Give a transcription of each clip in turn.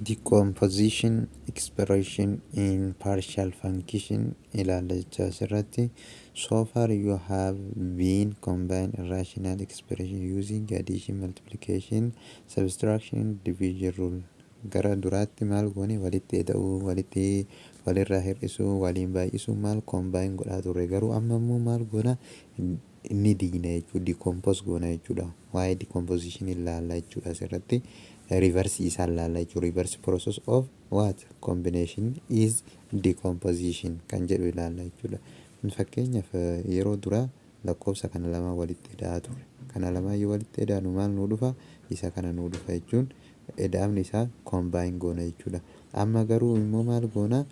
decomposition expression in partial function ilaallechaa asirratti. So far you have been combined rational expression using addition, multiplication, subtraction, division rule. Gara duraatti maal goone walitti eda'uu, walitti walirraa hir'isuu, waliin baay'isuu maal combine godhaa turre. Garuu amma immoo maal goona inni diigna jechuudha, decompose goona jechuudha. Waa'ee decomposition ilaallaa jechuudha asirratti. Reverse is reverse process of what combination is decomposition kan jedhu ilaalla jechuudha. Fakkeenyaaf yeroo dura lakkoofsa kana lama walitti ida'aa ture. Kana lama yoo walitti ida'anu maal nuu dhufa? Isa kana nuu dhufa jechuun ida'amni isaa combine goona jechuudha. Amma garuu immoo maal goona?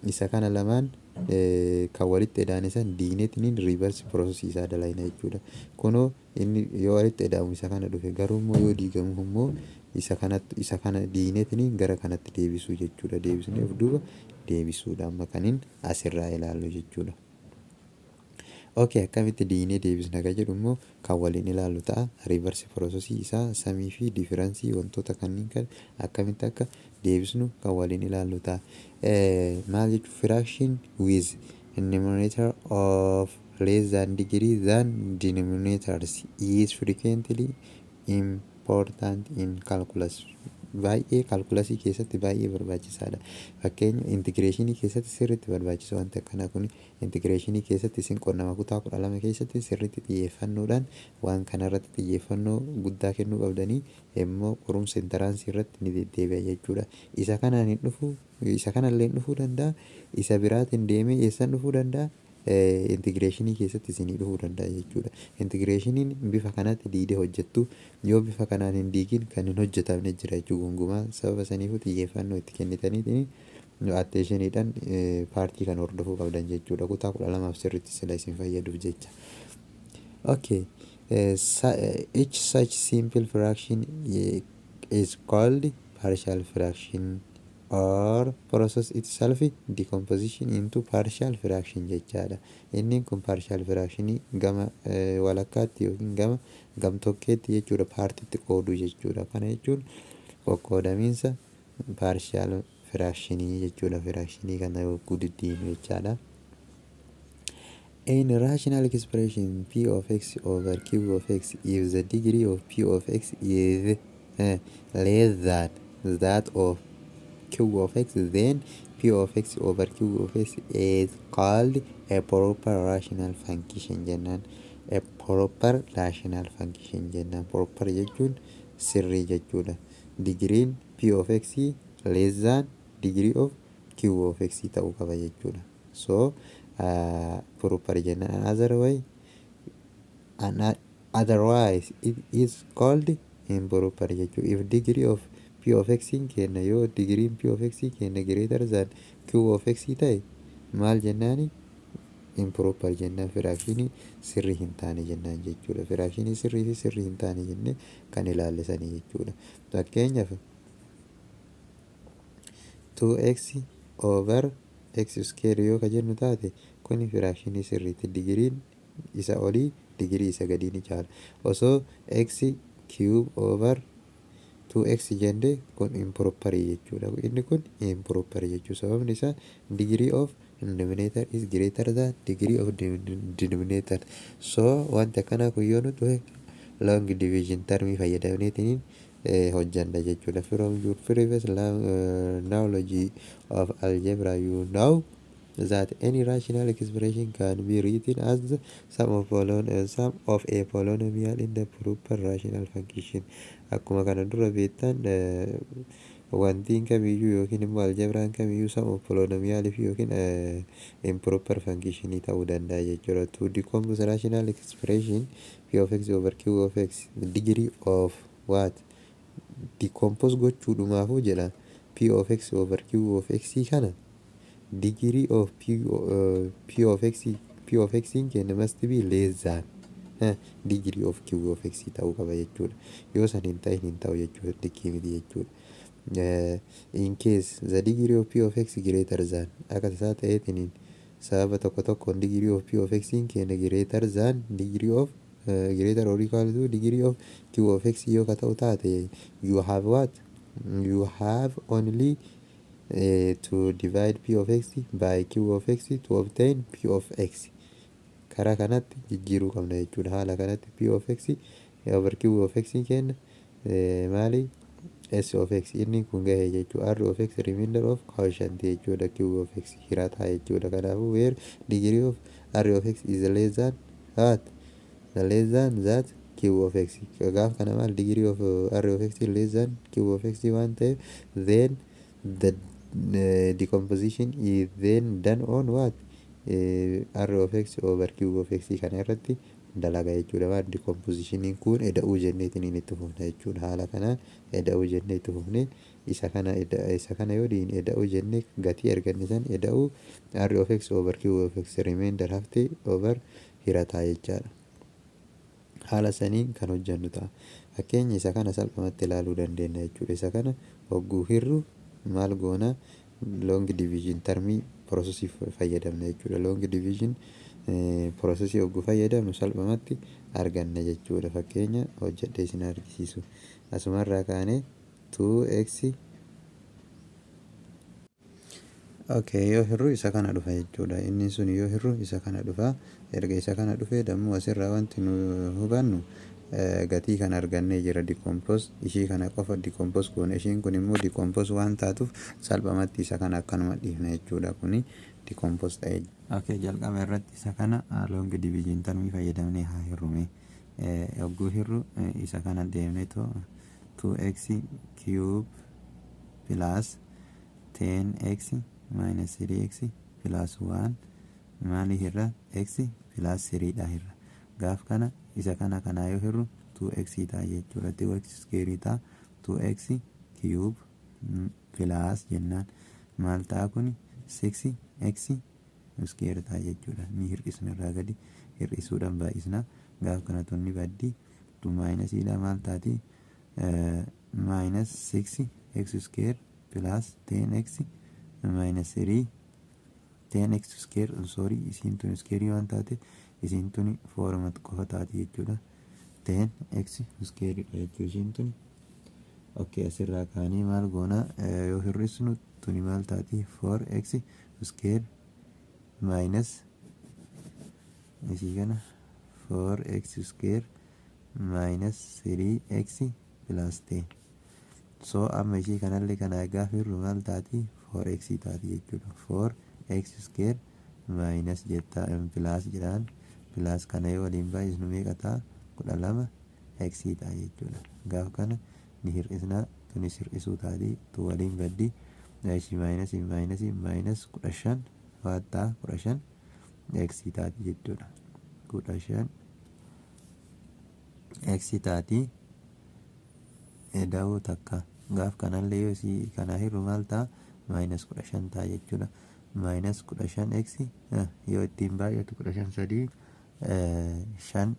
Isa kana lamaan kan walitti ida'an san diigneetiin reverse process isaa dalayna jechuudha. Kunoo inni yoo walitti ida'amu isa kana dhufe, garuu immoo yoo diigamu immoo isa kana diigneetiin gara kanatti deebisuu jechuudha. Deebisnee of duuba deebisuudha amma kaniin asirraa ilaallu jechuudha. Okay, akkamitti diignee deebisna kan jedhu immoo kan waliin ilaallu ta'a. Reverse process isaa samii fi difference wantoota kanneen kan akkamitti akka deebisnu kan waliin ilaallu ta'a. Maal jechuun fraction with numerator of less than degree than denominators is frequently important in calculus. Baay'ee calculusii keessatti baay'ee barbaachisaadha. Fakkeenya integreeshinii keessatti sirriitti barbaachisa wanta akkanaa kun. Integreeshinii keessatti isin qonnama kutaa 12 keessatti sirriitti xiyyeeffannoodhaan waan kanarratti xiyyeeffannoo guddaa kennuu qabdanii immoo qorumsa intaraansii irratti ni deddeebi'a jechuudha. Isa kanaan hin dhufu, isa kanallee hin dhufuu danda'a. Isa biraatiin deemee eessan dhufuu danda'a? Integreeshinii keessatti isinii dhufuu danda'a jechuudha. Integreeshiniin bifa kanatti diidee hojjettu, yoo bifa kanaan hin diigin kan hin hojjetamne jira jechuudha. Gonkumaa sababa saniifuu xiyyeeffannoo itti kennitaniitiin attentionidhaan paartii kan hordofuu qabdan jechuudha. Kutaa 12 sirriitti sila isin fayyaduuf jecha. Okay. Each such simple fraction is called partial fraction or process itself decomposition into partial fraction jechaadha. Inni kun partial fraction gama walakkaatti yookiin gama gamtokkeetti jechuudha paartiitti qooduu jechuudha. Kana jechuun qoqqoodamiinsa partial fraction jechuudha. Fraction kana guddiin jechaadha. In rational expression p of x over q of x, if the degree of p of x is less than that of q of x, then p of x over q of x is called a proper rational function jennaan. A proper rational function jennaan. Proper jechuun sirrii jechuudha. Degreein p of x less than degree of q of x ta'uu qaba jechuudha. So proper jennaan. Otherwise it is called improper jechuudha. If degree of p of x kenna yoo degree p of x kenna greater than q of x ta'e maal jennaani? Improper jennaan. Fraction sirrii hin taane jennaan jechuudha. Fraction sirrii fi sirrii hin taane jennee kan ilaallisanii jechuudha. Fakkeenyaaf 2x over x square yoo ka jennu taate kuni fraction sirriitti. Digiriin isa olii digirii isa gadii ni caala. Osoo x cube over 2x jende kun improper jechuudha. Inni kun improper jechuudha. Sababni isaa degree of denominator is greater than degree of denominator. So wanta kana kun yoo nuti long division term fayyadamneetiin hojjanna jechuudha. From your previous knowledge of algebra, you know that any rational expression can be written as the sum of a polynomial in the proper rational function. Akkuma kana dura beektan wantiin kamiyyuu yookiin immoo aljebraan kamiyyuu sum of polynomial fi yookiin improper function ta'uu danda'a jechuudha. To decompose rational expression p of x over q of x, degree of what decompose gochuudhumaafuu jedha. P of x over q of x kana degree of p of x kenna must be less than degree of q of x ta'uu qaba jechuudha. Yoo san hin ta'in hin ta'u jechuudha. Dikkii miti jechuudha. In case the degree of p of x greater than akka tasaa ta'eetiin sababa tokko tokkoon degree of p of x kenna greater than degree of greater or equal to degree of q of x yoo ka ta'u taate you have what you have only to divide p of x by q of x to obtain p of x. karaa kanatti jijjiiruu qabna jechuudha. haala kanatti p of x over q of x kenna maali s of x inni kun gahe jechuudha. r of x remainder of quotient jechuudha. q of x hirataa jechuudha. kanaafuu where degree of r of x is less than what less than that q of x. gaaf kana maal degree of r of x less than q of x waan ta'eef then the decomposition is then done on what r of x over q of x kana irratti dalaga jechuudha. waan decompositionin kun eda'uu jenneetiin inni itti fufna jechuudha. haala kanaan eda'uu jennee itti fufne isa kana yoo diin eda'uu jennee gatii arganne san eda'uu r of x over q of x remainder hafte over hirataa jechaadha. haala saniin kan hojjannu ta'a. fakkeenya isa kana salphumatti ilaaluu dandeenya jechuudha. isa kana hogguu hirru maal goona long division termii processii fayyadamna jechuudha. long division processii hogguu fayyadamnu salphumatti arganna jechuudha. fakkeenya hojjedhee isin argisiisu asumarraa kaanee 2x yoo hirru isa kana dhufa jechuudha. inni sun yoo hirru isa kana dhufa. erga isa kana dhufee dammoo asirraa wanti nu hubannu gatii kan argannee jira decompose ishii kana qofa decompose goone ishiin kun immoo decompose waan taatuuf salphumatti isa kana akkanuma dhiifna jechuudha. kuni decompose ta'e jalqaba irratti isa kana long division termii fayyadamnee haa hirrume. hogguu hirru isa kana deemne 2x cube plus 10x minus 3x plus 1 maali hirra x plus 3 dha hirra. gaaf kana isa kana yoo hirru 2x ta'a jechuudha. 2x square ta'a 2x cube plus jennaan maal ta'a kun 6x square ta'a jechuudha. ni hir'isna irraa gadi hir'isuudhaan baay'isna. gaaf kana tunni baddi minus dha maal taati minus 6x square plus 10x minus 3 10x square sorry isiin tun square waan taate isiin tuni foormat qofa taati jechuudha. 10x square jechuu isiin tuni asirraa kaanii maal goona yoo hir'isnu tuni maal taati 4x square minus isii kana 4x square minus 3x plus 10 so amma ishii kanallee kana gaafa hirru maal taati 4x taati jechuudha. 4x square minus jetta plus jedhaan plus kana yoo waliin baay'isnu meeqa ta'a 12x ta'a jechuudha. gaaf kana ni hir'isna tunis hir'isuu taati tu waliin baddi ishii minus minus 15 waan ta'a 15x taati jechuudha. 15x taati eda'uu takka. gaaf kanallee yoo isii kana hirru maal ta'a minus 15 ta'a jechuudha. minus 15x yoo ittiin baay'atu 15 sadii 5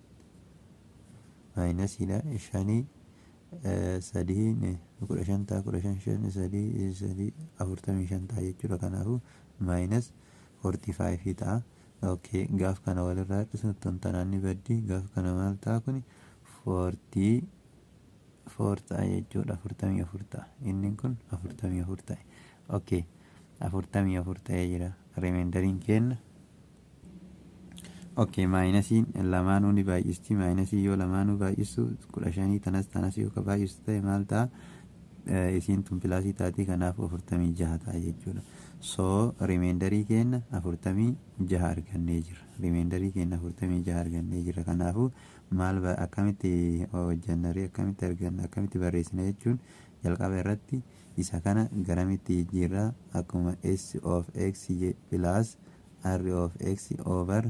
minus ida 5 sadii 15 ta'a 15 sadii 45 ta'a jechuudha. kanaafuu minus 45 ta'a. gaaf kana walirraa hir'isnu tontanaanni baddi gaaf kana maal ta'a kun 44 ta'a jechuudha. 44 ta'a inni kun 44 ta'e. 44 ta'ee jira. remeendariin kenna maayinasiin lamaanuu ni baay'isti. maayinasii yoo lamaanuu baay'istu 15 tanas yoo ka baay'istu ta'e maal ta'a isiin tun pilaasii taati kanaaf 46 ta'a jechuudha. so remeendarii kenna 46 argannee jira. remeendarii kenna 46 argannee jira. kanaafuu maal akkamitti hojjannaree akkamitti arganna akkamitti barreessina jechuun jalqaba irratti isa kana garamitti jijjiirraa akkuma s of x plus r of x over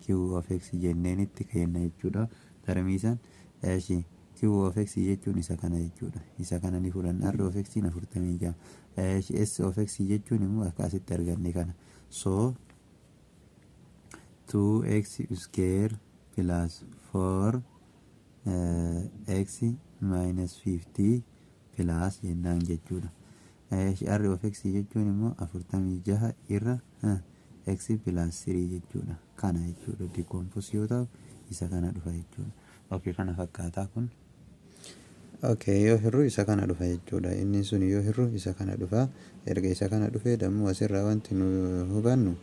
q of x jenneenitti kenna jechuudha. tarmiisan q of x jechuun isa kana jechuudha. isa kana ni fudhanna. r of x 46 s of x jechuun immoo akkasitti arganne kana. so 2x square plus 4 x minus 50 plus jennaan jechuudha. r of x jechuun immoo 46 irra x plus 3 jechuudha. kana jechuudha. decompose yoo ta'u isa kana dhufa jechuudha. kana fakkaataa kun Okay, yoo hir'u isa kana dhufa jechuudha. Inni sun yoo hir'u isa kana dhufa. Erga isa kana dhufee dammoo asirraa wanti nu hubannu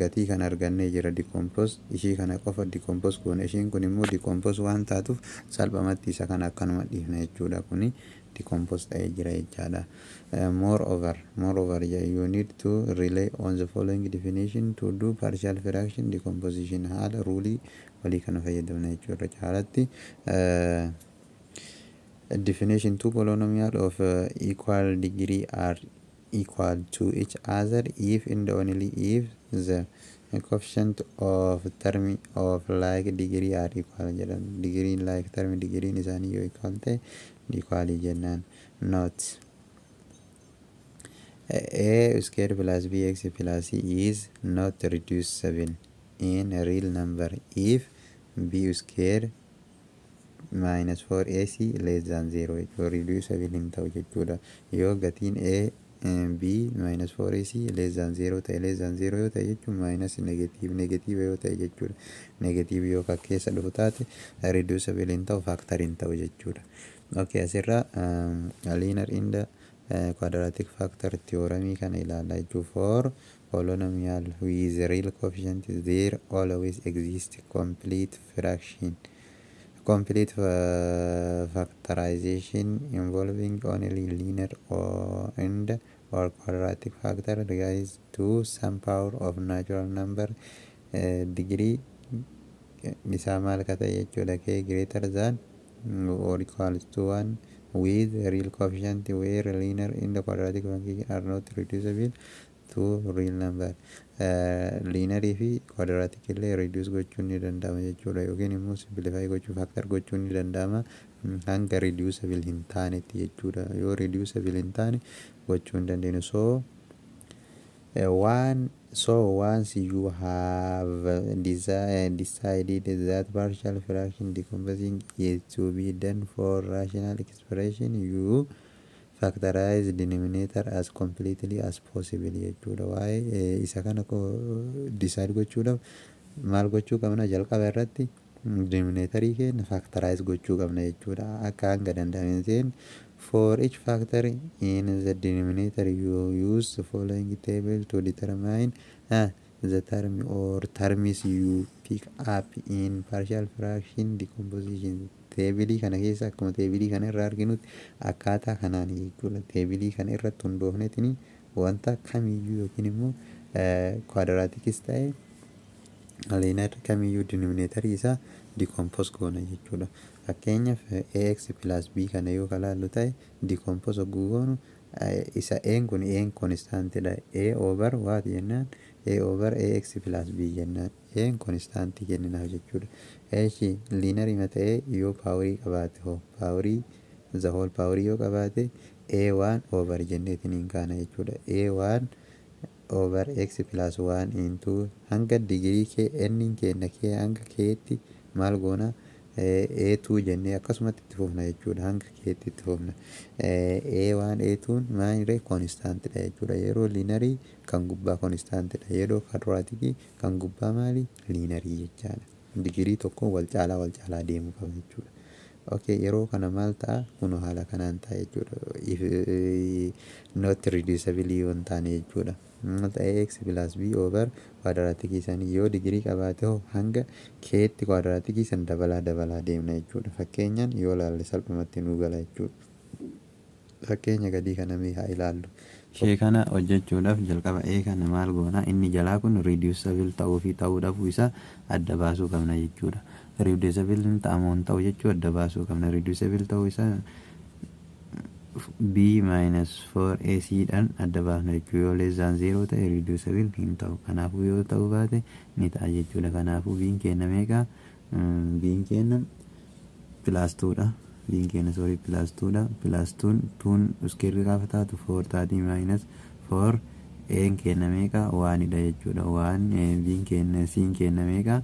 gatii kan argannee jira decompose. Ishii kana qofa decompose goone. Ishiin kun immoo decompose waan taatuuf salphamatti isa kana akkanuma dhiifna jechuudha. Kuni decompose ta'ee jira jechaadha. Moreover, you need to rely on the following definition to do partial fraction decomposition. Haala ruulii walii kana fayyadamna jechuudha. Caalatti definition two polynomial of equal degree are equal to each other if and only if the coefficient of term of like degree are equal. Degree like term degree isaanii yoo equal ta'e equal jennaan. Note a square plus bx plus c is not reducible in a real number if b square minus 4ac less than 0 reducible hin ta'u jechuudha. Yoo gatiin a b minus 4ac less than 0 ta'e less than 0 yoo ta'e jechuun minus negative yoo ta'e jechuudha. Negative yoo keessa dhufu taate reducible hin ta'u factor hin ta'u jechuudha. Okay, asirra linear in the quadratic factor theorem kana ilaalla jechuudha. For polynomial with real coefficient there always exists complete factorization involving only linear or quadratic factor raised to some power of natural number. Degree isaa maal ka ta'e jechuudha. K greater than or equals to 1 with real coefficient where linear in the quadratic function are not reducible to real number. Linear fi quadratic illee reduce gochuun ni danda'ama jechuudha. Yookiin immoo simplify gochuu factor gochuun ni danda'ama hanga reducible hin taanetti jechuudha. Yoo reducible hin taane gochuu hin dandeenyu. So once you have decided that partial fraction decomposing is to be done for rational expression, you factorize denominator as completely as possible jechuudha. Waa'ee isa kana decide gochuudhaaf maal gochuu qabna jalqaba irratti denominatorii keenya factorize gochuu qabna jechuudha. Akka hanga danda'ameen for each factor in the denominator you use the following table to determine the term or terms you pick up in partial fraction decomposition. Teebilii kana keessa akkuma teebilii kana irraa arginutti akkaataa kanaan jechuudha. Teebilii kana irratti hundoofneetini wanta kamiyyuu yookiin immoo quadraticis ta'e linear kamiyyuu denominatorii isaa decompose goona jechuudha. Fakkeenyaaf ax plus b kana yoo kalaallu ta'e decompose goonu isa n kun n constantidha. A over what jennaan a over ax plus b jennaan n constant jenninaaf jechuudha. Eeshi linear ima ta'e yoo powerii qabaate powerii the whole powerii yoo qabaate a1 over jenneetiniin kaana jechuudha. A1 over x plus 1 into hanga degree k n kenna k hanga keetti maal goona a2 jennee akkasumatti itti fufna jechuudha. Hanga keetti itti fufna. A1 A2 maaliree constantidha jechuudha. Yeroo linearii kan gubbaa constantidha. Yeroo quadratic kan gubbaa maali linearii jechaadha. Digirii tokko wal caalaa deemuu qaba jechuudha. Okay, yeroo kana maal ta'a kunoo haala kanaan ta'a jechuudha. Not reducible yoo hin taane jechuudha. Ax plus b over quadratic isaanii yoo digirii qabaate hanga keetti quadratic san dabalaa deemna jechuudha. Fakkeenyaan yoo laalle salphumatti nu gala jechuudha. Fakkeenya gadii kana mee haa ilaallu. Ishee kana hojjechuudhaaf jalqaba kana maal goona inni jalaa kun reducible ta'uu fi ta'uu dhabuu isaa adda baasuu qabna jechuudha. Reducible ta'amuun ta'u jechuu adda baasuu qabna. Reducible ta'uu isaa b minus 4ac dhaan adda baafna jechuudha. Yoo less than 0 ta'e reducible hin ta'u. Kanaafuu yoo ta'uu baate ni ta'a jechuudha. Kanaafuu b'n keenya meeqa? B'n keenya plus 2 dha. B'n keenya plus 2 dha. Plus 2 square gaafa taatu 4 taati minus 4 n keenya meeqa? 1 dha jechuudha. 1 b'n keenya c'n keenya meeqa?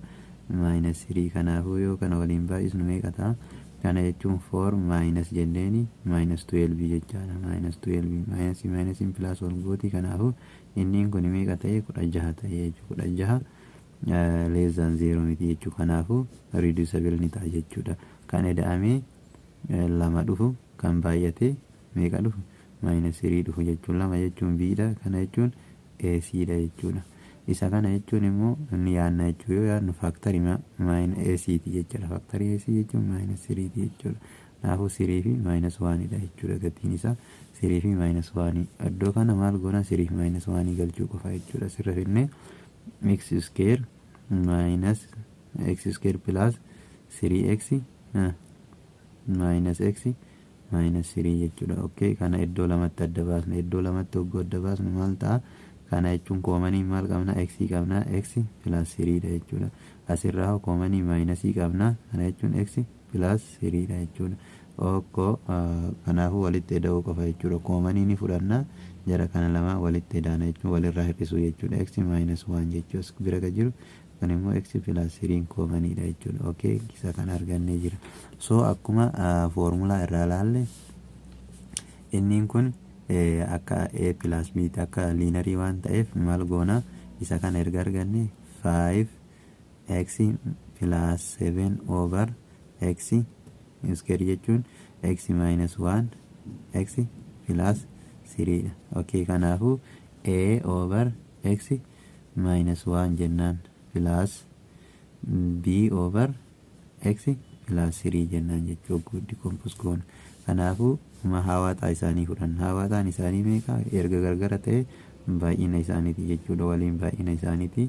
minus 3. Kanaafuu yoo kana waliin baay'isnu meeqa ta'a? Kana jechuun 4 minus jenneeni minus 12 jechaadha. Minus 12 minus plus 1 gooti. Kanaafuu inni kun meeqa ta'e 16 ta'e jechuudha. 16 less than 0 miti jechuudha. Kanaafuu reducible ni ta'a jechuudha. Kan eda'amee lama dhufu kan baay'ate meeqa dhufu -3 dhufu jechuun lama jechuun b dha kana jechuun ac dha jechuudha. Isa kana jechuun immoo inni yaanna jechuu yoo yaannu faaktarii ac ti jechuudha. Faaktarii ac jechuun -3 ti jechuudha. Kanaafuu 3 fi -1 dha jechuudha. Gatiin isaa 3 fi -1. Iddoo kana maal goona 3 fi -1 galchuu qofa jechuudha. Sirra finnee x square minus x square plus 3x minus x minus 3 jechuudha. Okay, kana iddoo lamatti adda baasna. Iddoo lamatti hogguu adda baasnu maal ta'a? Kana jechuun koomanii maal qabna? X qabna. X plus 3 dha jechuudha. Asirraa koomanii minus qabna. Kana jechuun x plus 3 dha jechuudha. Okko kanaafuu walitti ida'uu qofa jechuudha. Koomanii ni fudhanna. Jara kana lama walitti ida'na jechuun walirraa hir'isuu jechuudha. X minus 1 jechuudha. Bira ka jiru kan immoo x plus 3 koomanii dha jechuudha. Okay, isa kana argannee jira. So akkuma formula irraa ilaalle inni kun akka a plus b akka linearii waan ta'eef maal goona isa kana erga arganne 5x plus 7 over x square jechuun x minus 1 x plus 3 dha. Okay, kanaafuu a over x minus 1 jennaan plus b over x plus 3 jennaan jechuu guddi kompos goona. Kanaafuu hawaataa isaanii fudhanna. Hawaataan isaanii meeqa? Erga gargara ta'e baay'ina isaaniiti jechuudha. Waliin baay'ina isaaniiti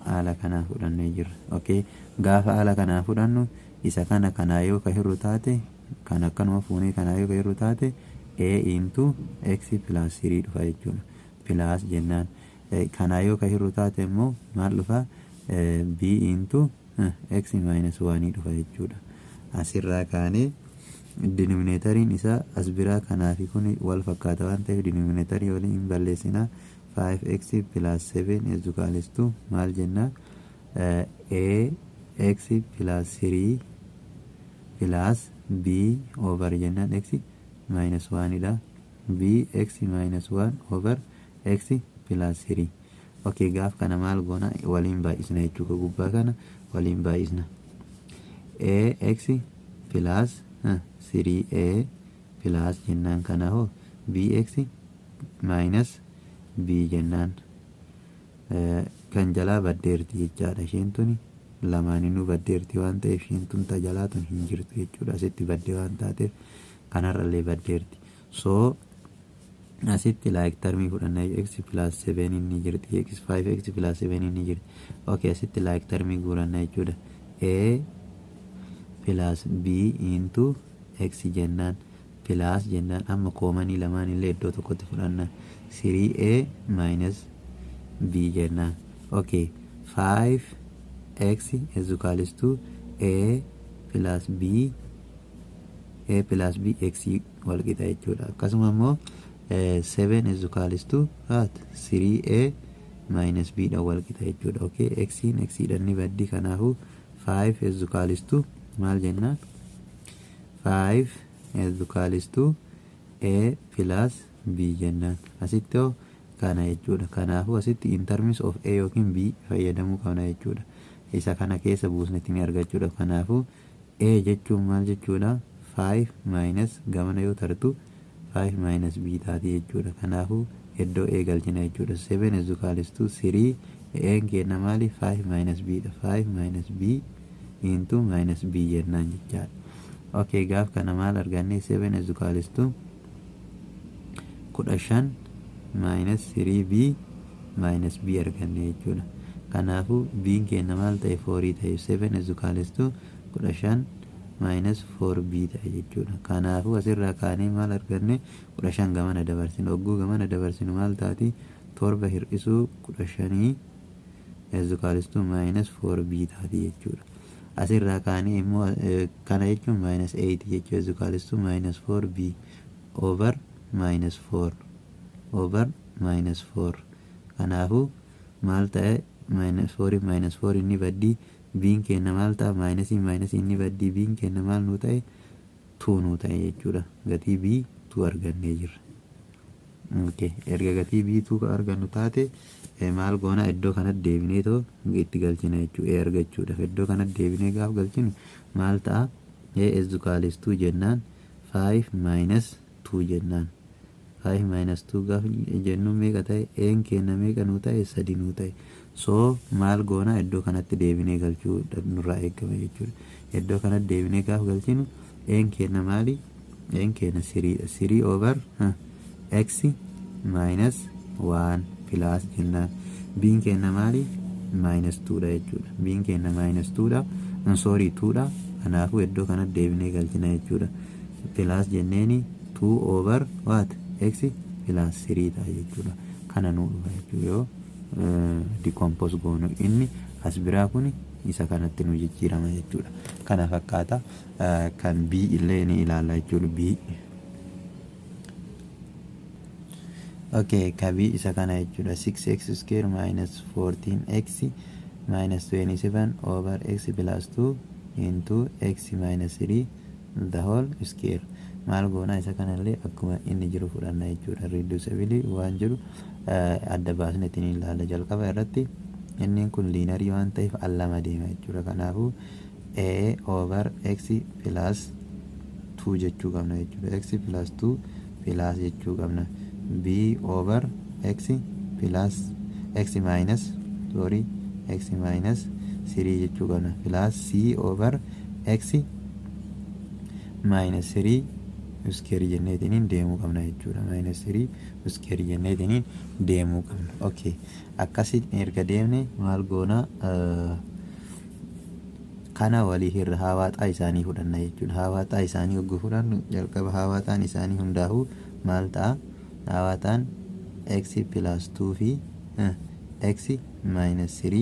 haala kanaa fudhannee jirra. Okay, gaafa haala kanaa fudhannu isa kana kanaa yoo ka hir'u taate kan akkanuma fuunee kanaa yoo ka hir'u taate a into x plus 3 dhufa jechuudha. Plus jennaan kanaa yoo ka hir'u taate immoo maal dhufa? b into x minus 1 dhufa jechuudha. Asirraa kaanee denominatorin isaa as biraa kanaafi kun wal fakkaata waan ta'eef denominatorii waliin balleessina. 5x plus 7 is equals to maal jenna? a x plus 3 plus b over jennaan x minus 1 dha. b x minus 1 over x plus 3. Okay, gaaf kana maal goona waliin baay'isna jechuudha. Gubbaa kana waliin baay'isna. a x plus 3a plus jennaan kana hoo bx minus b jennaan kan jalaa baddeerti jechaadha. Isheen tuni lamaaninuu baddeerti waan ta'eef isheen tun tajalaa tun hin jirtu jechuudha. Asitti baddee waan taateef kanarrallee baddeerti. So asitti like termii fudhanna x plus 7 inni jirti. x 5x plus 7 inni jirti. Okay, asitti like termii guuranna jechuudha. a plus b into x jennaan plus jennaan amma koomanii lamaan illee iddoo tokkotti fudhanna 3a minus b jennaan. Okay, 5x is equals to a plus b x wal qixa jechuudha. Akkasuma immoo 7 is equals to 3a minus b dha wal qixa jechuudha. Okay, x dhanni baddi kanaafuu 5 is equals to maal jennaan? 5 is equals to a plus b jennaan. Asitti hoo kana jechuudha. Kanaafuu asitti in terms of a yookiin b fayyadamuu qabna jechuudha. Isa kana keessa buusnetti ni argachuudha. Kanaafuu a jechuun maal jechuudha? 5 minus gamana yoo tartu 5 minus b taati jechuudha. Kanaafuu iddoo a galchina jechuudha. 7 is equals to 3 a kenna maali? 5 minus b dha. 5 minus b into minus b jennaan jechaadha. Okay, gaaf kana maal arganne? 7 is equals to 15 minus 3b minus b arganne jechuudha. Kanaafuu b kenna maal ta'e? 4 ta'e. 7 is equals to 15 minus 4b ta'e jechuudha. Kanaafuu asirraa kaanee maal arganne? 15 gamana dabarsinu. Ogguu gamana dabarsinu maal taati? 7 hir'isuu 15 is equals to minus 4b taati jechuudha. Asirraa kaanee immoo kana jechuun minus 8 jechuudha. Is equals to minus 4b over minus 4 over minus 4. Kanaafuu maal ta'e? minus 4 inni baddi b kenna maal ta'a? minus inni baddi b kenna maal nu ta'e? 2 nu ta'e jechuudha. Gatii b 2 argannee jirra. Okay, erga gatii b 2 argannu taate maal goona? Iddoo kanatti deebinee too itti galchina jechuudha. Argachuudhaaf iddoo kanatti deebinee gaaf galchinu maal ta'a? a is equal to jennaan 5 minus 2 jennaan 5 minus 2 gaafa jennu meeqa ta'e een keenya meeqa nuu ta'e 3 nuu ta'e so maal goona iddoo kanatti deebinee galchuu nurraa eegama jechuudha. Iddoo kanatti deebinee gaafa galchinu een keenya maali een keenya 3 over x minus 1 plus jennaan b'n keenya maali minus 2 dha jechuudha. B'n keenya minus 2 dha sorry 2 dha kanaafuu iddoo kanatti deebinee galchina jechuudha. Plus jenneeni 2 over what x plus 3 dha jechuudha. Kana nuu dhufa jechuudha yoo decompose goonu inni as biraa kuni isa kanatti nu jijjiirama jechuudha. Kana fakkaata kan b illee ni ilaalla jechuudha b. Okay, kabi isa kana jechuudha 6x square minus 14x minus 27 over x plus 2 into x minus 3 the whole square. Maal goona isa kanallee akkuma inni jiru fudhanna jechuudha. Reducibility waan jiru adda baasneetiin ilaalla jalqaba irratti inni kun linear waan ta'eef allama deema jechuudha. Kanaafuu a over x plus 2 jechuu qabna jechuudha. X plus 2 plus jechuu qabna. b over x plus x minus 3 jechuu qabna plus c over x minus 3 square jenneetiin deemuu qabna jechuudha. Minus 3 square jenneetiin deemuu qabna. Okay, akkasiin erga deemne maal goona kana walii hirra hawaaxaa isaanii fudhanna jechuudha. Hawaaxaa isaanii hogguu fudhannu jalqaba hawaaxaan isaanii hundaa'uu maal ta'a hawaaxaan x plus 2 fi x minus 3